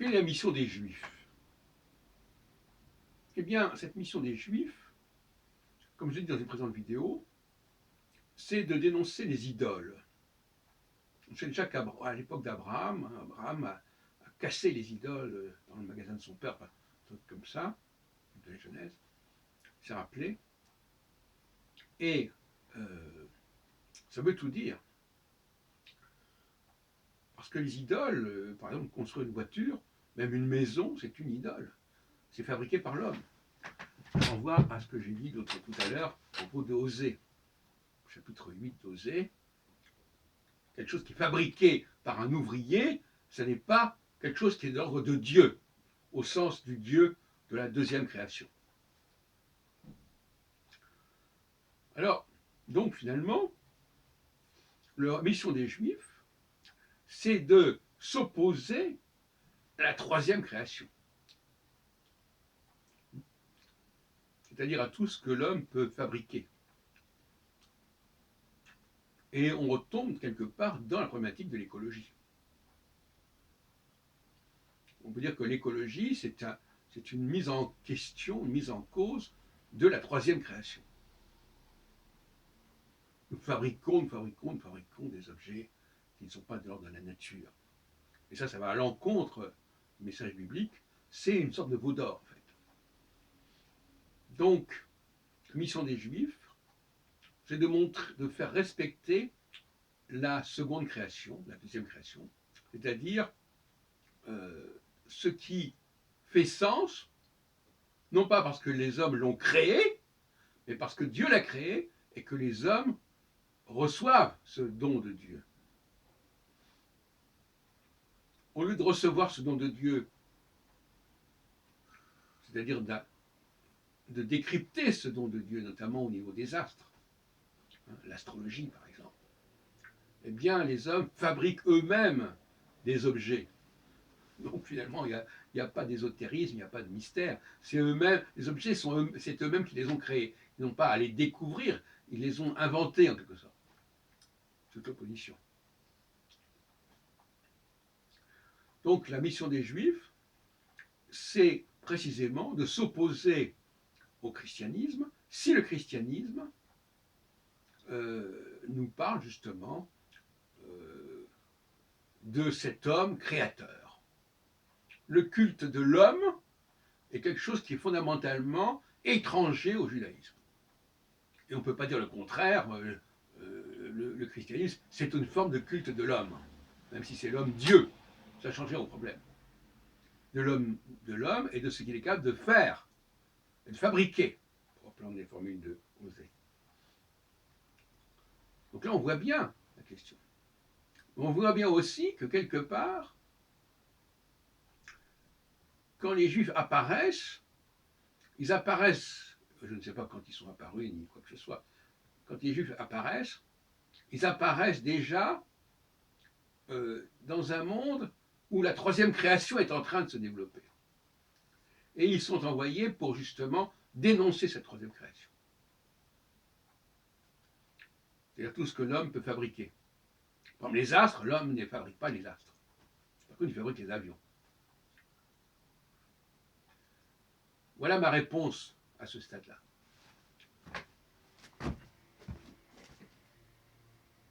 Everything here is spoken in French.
Quelle est la mission des Juifs? Eh bien, cette mission des Juifs, comme je l'ai dit dans une précédente vidéo, c'est de dénoncer les idoles. On sait déjà qu'à l'époque d'Abraham, Abraham a cassé les idoles dans le magasin de son père, un truc comme ça, de la Genèse, c'est rappelé. Et ça veut tout dire. Parce que les idoles, par exemple, construire une voiture, même une maison, c'est une idole. C'est fabriqué par l'homme. Je renvoie à ce que j'ai dit tout à l'heure à propos de Osée. Chapitre 8 d'Osée. Quelque chose qui est fabriqué par un ouvrier, ce n'est pas quelque chose qui est d'ordre de Dieu, au sens du Dieu de la deuxième création. Alors, donc finalement, la mission des Juifs, c'est de s'opposer à la troisième création. C'est-à-dire à tout ce que l'homme peut fabriquer. Et on retombe quelque part dans la problématique de l'écologie. On peut dire que l'écologie, c'est une mise en question, une mise en cause de la troisième création. Nous fabriquons des objets qui ne sont pas de l'ordre de la nature. Et ça va à l'encontre du message biblique. C'est une sorte de veau d'or, en fait. Donc, la mission des Juifs, c'est de faire respecter la seconde création, la deuxième création, c'est-à-dire ce qui fait sens, non pas parce que les hommes l'ont créé, mais parce que Dieu l'a créé et que les hommes reçoivent ce don de Dieu. Au lieu de recevoir ce don de Dieu, c'est-à-dire de décrypter ce don de Dieu, notamment au niveau des astres, l'astrologie par exemple, eh bien les hommes fabriquent eux-mêmes des objets. Donc finalement, il n'y a pas d'ésotérisme, il n'y a pas de mystère. C'est eux-mêmes, les objets, c'est eux-mêmes qui les ont créés. Ils n'ont pas à les découvrir, ils les ont inventés en quelque sorte. Toute opposition. Donc la mission des Juifs, c'est précisément de s'opposer au christianisme, si le christianisme nous parle justement de cet homme créateur. Le culte de l'homme est quelque chose qui est fondamentalement étranger au judaïsme. Et on ne peut pas dire le contraire, le christianisme, c'est une forme de culte de l'homme, même si c'est l'homme Dieu, ça changerait au problème. De l'homme et de ce qu'il est capable de faire, de fabriquer, pour reprendre les formules de Osée. Donc là, on voit bien la question. On voit bien aussi que quelque part, quand les Juifs apparaissent, ils apparaissent, je ne sais pas quand ils sont apparus, ni quoi que ce soit, quand les Juifs apparaissent, ils apparaissent déjà dans un monde où la troisième création est en train de se développer. Et ils sont envoyés pour justement dénoncer cette troisième création. C'est-à-dire tout ce que l'homme peut fabriquer. Comme les astres, l'homme ne fabrique pas les astres. Par contre, il fabrique les avions. Voilà ma réponse à ce stade-là.